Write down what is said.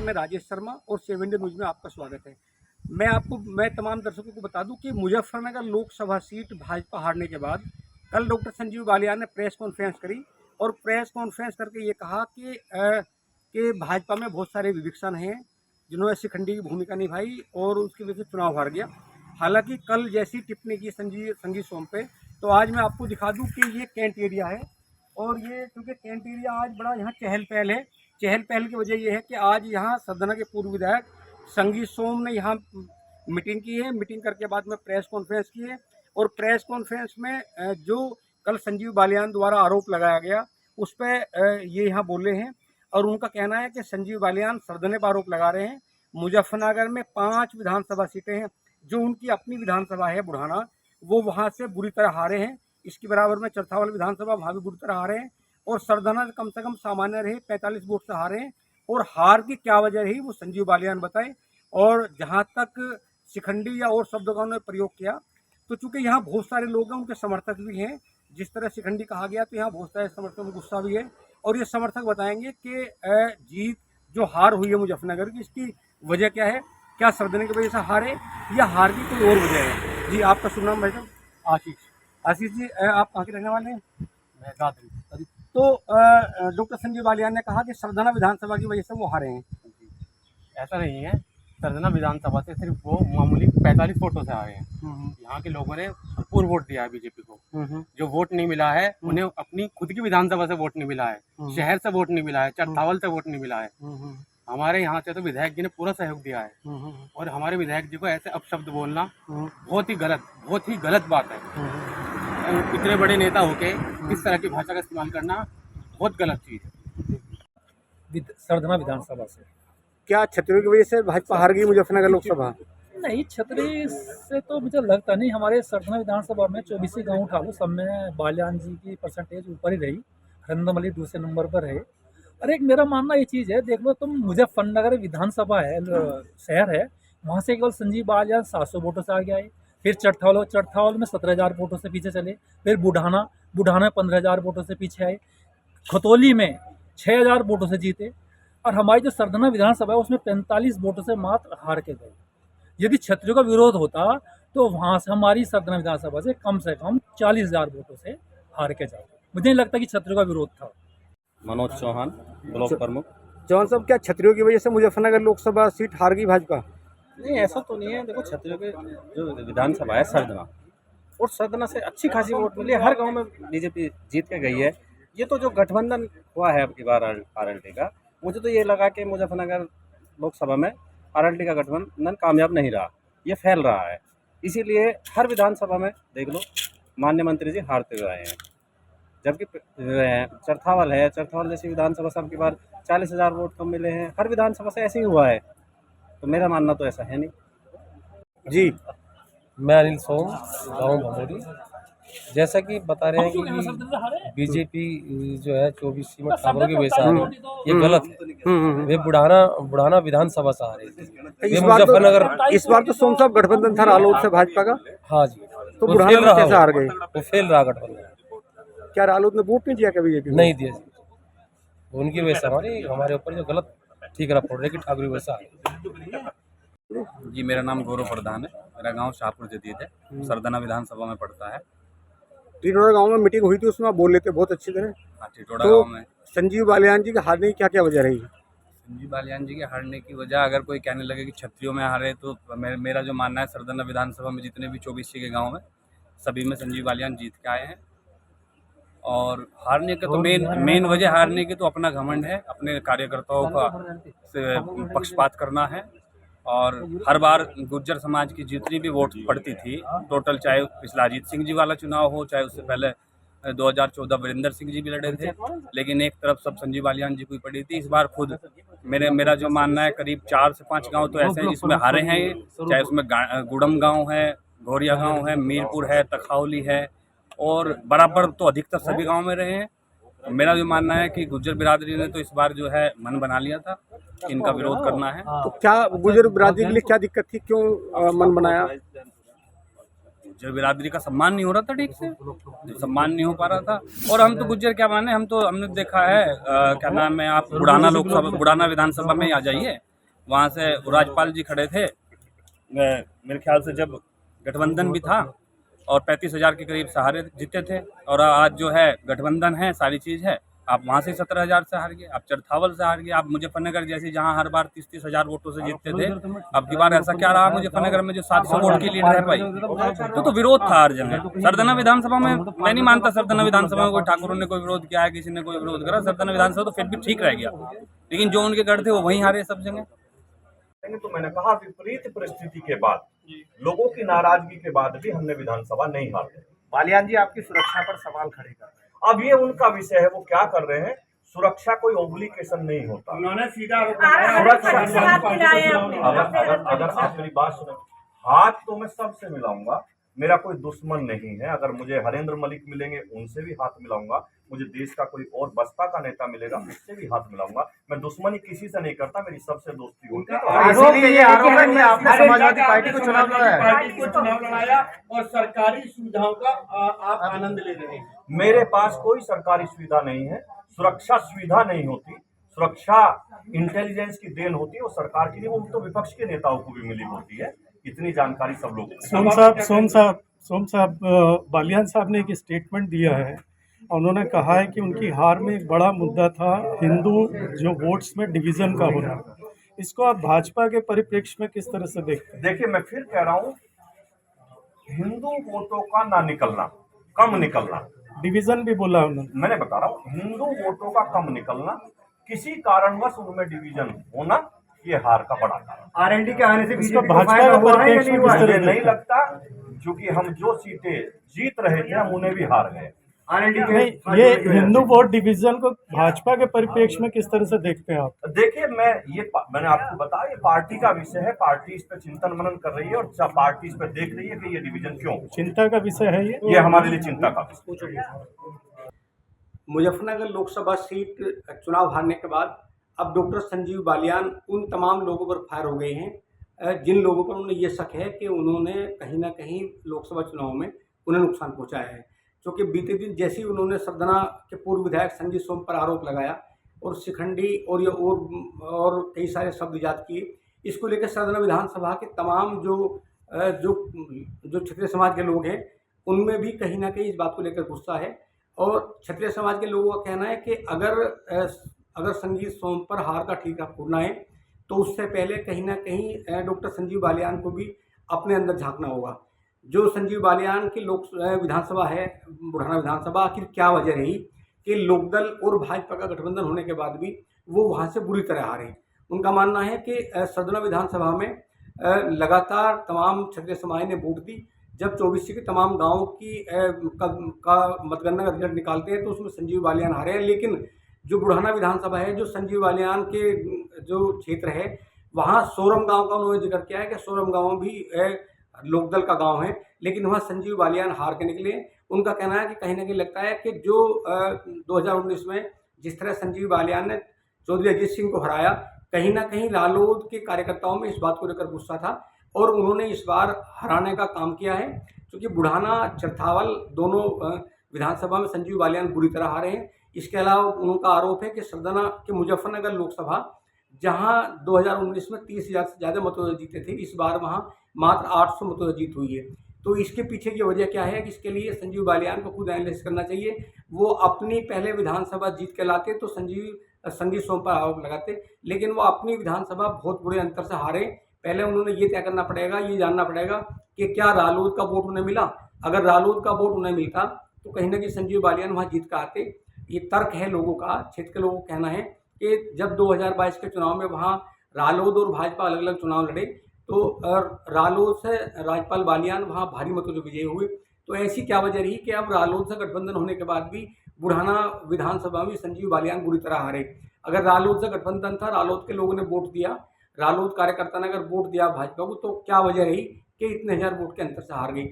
मैं राजेश शर्मा और 7 India news में आपका स्वागत है। मैं तमाम दर्शकों को बता दूं कि मुजफ्फरनगर लोकसभा सीट भाजपा हारने के बाद कल डॉक्टर संजीव बालियान ने प्रेस कॉन्फ्रेंस करी और प्रेस कॉन्फ्रेंस करके ये कहा कि भाजपा में बहुत सारे विभिक्षण हैं जिन्होंने शिखंडी की भूमिका निभाई और उसकी वजह से चुनाव हार गया। हालांकि कल जैसी टिप्पणी की संजीव सोम पे, तो आज मैं आपको दिखा दूं कि ये कैंट एरिया है और ये क्योंकि कैंट एरिया आज बड़ा यहाँ चहल पहल है। चहल पहल की वजह यह है कि आज यहाँ सरदना के पूर्व विधायक संजीव सोम ने यहाँ मीटिंग की है। मीटिंग करके बाद में प्रेस कॉन्फ्रेंस की है और प्रेस कॉन्फ्रेंस में जो कल संजीव बालियान द्वारा आरोप लगाया गया उस पर ये यहाँ बोले हैं और उनका कहना है कि संजीव बालियान सरदने पर आरोप लगा रहे हैं। मुजफ्फरनगर में 5 विधानसभा सीटें हैं, जो उनकी अपनी विधानसभा है बुढ़ाना, वो वहाँ से बुरी तरह हारे हैं। इसके बराबर में चरथावल विधानसभा वहाँ भी बुरी तरह हारे हैं और सरदना कम से कम सामान्य रहे 45 वोट से हारे हैं। और हार की क्या वजह रही वो संजीव बालियान बताए। और जहाँ तक शिखंडी या और शब्दों का उन्होंने प्रयोग किया, तो चूंकि यहाँ बहुत सारे लोग हैं, उनके समर्थक भी हैं, जिस तरह शिखंडी कहा गया तो यहाँ बहुत सारे समर्थकों में गुस्सा भी है। और ये समर्थक बताएंगे कि जीत जो हार हुई है मुजफ्फरनगर की, इसकी वजह क्या है, क्या सरदने की वजह से हारे या हार की कोई और वजह है। जी, आपका शुभ नाम भाई साहब? आशीष जी, आप कहाँ के रहने वाले हैं? मैं दादरी। तो डॉक्टर संजीव बालियान ने कहा कि सरदना विधानसभा की वजह से वो हारे हैं। ऐसा नहीं है, सरदना विधानसभा से सिर्फ वो मामूली 45 वोटों से आ रहे हैं। यहाँ के लोगों ने भरपूर वोट दिया है बीजेपी को। जो वोट नहीं मिला है उन्हें अपनी खुद की विधानसभा से वोट नहीं मिला है, शहर से वोट नहीं मिला है, चरथावल से वोट नहीं मिला है। हमारे यहाँ से तो विधायक जी ने पूरा सहयोग दिया है और हमारे विधायक जी को ऐसे अपशब्द बोलना बहुत ही गलत बात है। इतने बड़े नेता होके इस तरह की भाषा का इस्तेमाल करना बहुत गलत चीज़ है। सरदना विधानसभा से क्या छतरियों की वजह से भाजपा हार गई मुजफ्फरनगर लोकसभा? नहीं, छतरी से तो मुझे लगता नहीं। हमारे सरदना विधानसभा में 24 गांव उठा लो, सब में बालियान जी की परसेंटेज ऊपर ही रही। हरिंदम अली दूसरे नंबर पर है। और एक मेरा मानना ये चीज़ है, देख लो तुम, मुजफ्फरनगर विधानसभा है, शहर है, वहाँ से केवल संजीव बालियान 700 वोटों से आगे आए। फिर चरथावल में 17,000 वोटों से पीछे चले। फिर बुढ़ाना में 15,000 वोटों से पीछे आए। खतौली में 6,000 वोटों से जीते। और हमारी जो सरदना विधानसभा है उसमें 45 वोटों से मात्र हार के गए। यदि क्षत्रियों का विरोध होता तो वहाँ से हमारी सरदना विधानसभा से कम 40,000 वोटों से हार के जाते। मुझे नहीं लगता कि क्षत्रियों का विरोध था। मनोज चौहान, ब्लॉक प्रमुख। जवान साहब, क्या छतरियों की वजह से मुजफ्फरनगर लोकसभा सीट हार गई भाजपा? नहीं, ऐसा तो नहीं है। देखो, छत्रियों के जो विधानसभा है सरदना, और सरदना से अच्छी खासी वोट मिली है। हर गांव में बीजेपी जीत के गई है। ये तो जो गठबंधन हुआ है अब की बार आरएलडी का, मुझे तो ये लगा कि मुजफ्फरनगर लोकसभा में आरएलडी का गठबंधन कामयाब नहीं रहा, ये फैल रहा है। इसीलिए हर विधानसभा में देख लो माननीय मंत्री जी हारते हुए आए हैं। जबकि चरथावल जैसी विधानसभा से अब की बार 40,000 वोट कम मिले हैं। हर विधानसभा से ऐसे ही हुआ है, तो मेरा मानना तो ऐसा है नहीं। जी, मैं अनिल सोम, गाँव भमोरी। जैसा कि बता रहे हैं कि बीजेपी जो है 24 सीट ठाकुरों की वजह से आ रही है, ये गलत है। वे बुढ़ाना विधानसभा से आ रही थी। इस बार तो सोम साहब गठबंधन था रालोद से भाजपा का। हाँ जी, तो बुढ़ाना में कैसे हार गए? वो फेल रहा गठबंधन। क्या रालोद ने वोट नहीं दिया क्या बीजेपी? नहीं दिया जी, उनकी वजह से हमारे ऊपर जो गलत ठीक रहा पड़ रही कि ठाकुर की वजह से आ रही। जी, मेरा नाम गौरव प्रधान है। मेरा गांव शाहपुर जदीद है, सरदना विधानसभा में पड़ता है। टिटोड़ा गांव में मीटिंग हुई थी, उसमें आप बोल लेते बहुत अच्छी तरह। हाँ, टिटोड़ा गांव में संजीव बालियान जी के हारने की क्या क्या वजह रही? संजीव बालियान जी के हारने की वजह, अगर कोई कहने लगे कि छत्रियों में हारे, तो मेरा जो मानना है, सरदना विधानसभा में जितने भी 24 के गाँव में सभी में संजीव बालियान जीत के आए हैं। और हारने का तो मेन वजह हारने की तो अपना घमंड है, अपने कार्यकर्ताओं का से पक्षपात करना है। और हर बार गुर्जर समाज की जितनी भी वोट पड़ती थी टोटल, चाहे पिछला अजीत सिंह जी वाला चुनाव हो, चाहे उससे पहले 2014 वीरेंद्र सिंह जी भी लड़े थे, लेकिन एक तरफ सब संजीव बालियान जी को पड़ी थी। इस बार खुद मेरा जो मानना है, करीब 4 से 5 गांव तो ऐसे हैं जिसमें हारे हैं ये, चाहे उसमें गुड़म गाँव है, घोरिया गाँव है, मीरपुर है, तखावली है, और बराबर तो अधिकतर सभी गाँव में रहे हैं। मेरा जो मानना है कि गुर्जर बिरादरी ने तो इस बार जो है मन बना लिया था कि इनका विरोध करना है। तो क्या गुर्जर बिरादरी के लिए क्या दिक्कत थी, क्यों मन बनाया? गुर्जर बिरादरी का सम्मान नहीं हो रहा था, ठीक से सम्मान नहीं हो पा रहा था। और हम तो गुर्जर क्या माने, हमने देखा है क्या नाम है, आप बुढ़ाना विधानसभा में आ जाइए, वहाँ से राज्यपाल जी खड़े थे, मेरे ख्याल से जब गठबंधन भी था, और 35,000 के करीब सहारे जीते थे। और आज जो है गठबंधन है, सारी चीज़ है, आप वहाँ से 17,000 से हार गए, आप चरथावल से हार गए, आप मुजफ्फरनगर जैसी जहाँ हर बार 30,000 वोटों से जीतते थे, अब की बार ऐसा क्या रहा मुजफ्फरनगर में जो 700 वोट की लीड रह पाई? तो विरोध था हर जगह। सरदना विधानसभा में मैं नहीं मानता सरदना विधानसभा में कोई ठाकुरों ने कोई विरोध किया है, किसी ने कोई विरोध करा। सरदना विधानसभा तो फिर भी ठीक रह गया, लेकिन जो उनके गढ़ थे वो वहीं हारे सब जगह। तो मैंने कहा विपरीत परिस्थिति के बाद, लोगों की नाराजगी के बाद भी हमने विधानसभा नहीं हारे। बालियान जी आपकी सुरक्षा पर सवाल खड़े कर रहे हैं। अब ये उनका विषय है, वो क्या कर रहे हैं। सुरक्षा कोई ओब्लिगेशन नहीं होता। उन्होंने सीधा अगर आप मेरी बात सुने, हाथ तो मैं सबसे मिलाऊंगा, मेरा कोई दुश्मन नहीं है। अगर मुझे हरेंद्र मलिक मिलेंगे उनसे भी हाथ मिलाऊंगा, मुझे देश का कोई और बसपा का नेता मिलेगा उससे भी हाथ मिलाऊंगा। मैं दुश्मनी किसी से नहीं करता, मेरी सबसे दोस्ती होती है। इसीलिए ये आरोप है कि आपने समाजवादी पार्टी को चुनाव लड़ाया और सरकारी सुविधाओं का आप आनंद ले रहे हैं। मेरे पास कोई सरकारी सुविधा नहीं है, सुरक्षा सुविधा नहीं होती, सुरक्षा इंटेलिजेंस की देन होती है, वो सरकार की नहीं, वो तो विपक्ष के नेताओं को भी मिली होती है। इतनी जानकारी सब लोग। सोम साहब बालियान साहब ने एक स्टेटमेंट दिया है, उन्होंने कहा है कि उनकी हार में एक बड़ा मुद्दा था हिंदू जो वोट्स में डिवीजन का होना। इसको आप भाजपा के परिप्रेक्ष्य में किस तरह से देखते हैं? देखिए, मैं फिर कह रहा हूँ, हिंदू वोटों का ना निकलना, कम निकलना, डिवीजन भी बोला उन्होंने। मैंने बता रहा हूँ, हिंदू वोटों का कम निकलना, किसी कारणवश उनमें डिवीजन होना, ये हार का बड़ा कारण। आरएनडी के आने से बीजेपी भाजपा का परिप्रेक्ष्य में किस तरह मुझे नहीं लगता, क्योंकि हम जो सीटें जीत रहे थे हम उन्हें भी हार गए। नहीं, ये हिंदू वोट डिवीजन को भाजपा के परिप्रेक्ष्य में किस तरह से देखते हैं आप? देखिए, मैंने आपको बताया, ये पार्टी का विषय है, पार्टी इस पर चिंतन मनन कर रही है और पार्टी इस पर देख रही है कि ये डिवीजन क्यों। चिंता का विषय है ये हमारे लिए चिंता का विषय। मुजफ्फरनगर लोकसभा सीट चुनाव हारने के बाद अब डॉक्टर संजीव बालियान उन तमाम लोगों पर फायर हो गए हैं जिन लोगों पर उन्हें ये शक है कि उन्होंने कहीं ना कहीं लोकसभा चुनाव में उन्हें नुकसान पहुंचाया है। क्योंकि बीते दिन जैसे ही उन्होंने सरदना के पूर्व विधायक संजीव सोम पर आरोप लगाया और शिखंडी और कई सारे शब्द ईजाद किए, इसको लेकर सरदना विधानसभा के तमाम जो क्षत्रिय समाज के लोग हैं उनमें भी कहीं ना कहीं इस बात को लेकर गुस्सा है। और क्षत्रिय समाज के लोगों का कहना है कि अगर संजीव सोम पर हार का ठीकरा फोड़ना है तो उससे पहले कहीं ना कहीं डॉक्टर संजीव बालियान को भी अपने अंदर झांकना होगा। जो संजीव बालियान की विधानसभा है, बुढ़ाना विधानसभा, आखिर क्या वजह रही कि लोकदल और भाजपा का गठबंधन होने के बाद भी वो वहाँ से बुरी तरह हारे। उनका मानना है कि सरदना विधानसभा में लगातार तमाम क्षत्रिय समाज ने वोट दी। जब 24 के तमाम गाँव की का मतगणना का रिजल्ट निकालते हैं तो उसमें संजीव बालियान हारे हैं, लेकिन जो बुढ़ाना विधानसभा है, जो संजीव बालियान के जो क्षेत्र है, वहाँ सोरम गांव का उन्होंने जिक्र किया है कि सोरम गांव भी लोकदल का गांव है, लेकिन वहाँ संजीव बालियान हार के निकले। उनका कहना है कि कहीं ना कहीं लगता है कि जो 2019 में जिस तरह संजीव बालियान ने चौधरी अजीत सिंह को हराया, कहीं ना कहीं रालोद के कार्यकर्ताओं में इस बात को लेकर गुस्सा था और उन्होंने इस बार हराने का काम किया है। क्योंकि बुढ़ाना चरथावल दोनों विधानसभा में संजीव बालियान बुरी तरह हारे हैं। इसके अलावा उनका आरोप है कि सरदना के मुजफ्फरनगर लोकसभा, जहां 2019 में 30,000 से ज़्यादा मतों से जीते थे, इस बार वहां मात्र 800 मतों से जीत हुई है। तो इसके पीछे की वजह क्या है कि इसके लिए संजीव बालियान को खुद एनालिसिस करना चाहिए। वो अपनी पहले विधानसभा जीत के लाते तो संजीव सोम पर आरोप लगाते, लेकिन वो अपनी विधानसभा बहुत बुरे अंतर से हारे। पहले उन्होंने ये तय करना पड़ेगा, ये जानना पड़ेगा कि क्या रालोद का वोट उन्हें मिला। अगर रालोद का वोट उन्हें मिलता तो कहीं ना कहीं संजीव बालियान वहाँ जीत कर आते। ये तर्क है लोगों का, क्षेत्र के लोगों का कहना है कि जब 2022 के चुनाव में वहाँ रालोद और भाजपा अलग अलग चुनाव लड़े तो रालोद से राज्यपाल बालियान वहाँ भारी मतों से विजयी हुए। तो ऐसी क्या वजह रही कि अब रालोद से गठबंधन होने के बाद भी बुढ़ाना विधानसभा में संजीव बालियान बुरी तरह हारे। अगर रालोद से गठबंधन था, रालोद के लोगों ने वोट दिया, रालोद कार्यकर्ता ने अगर वोट दिया भाजपा को, तो क्या वजह रही कि इतने हजार वोट के अंतर से हार गई।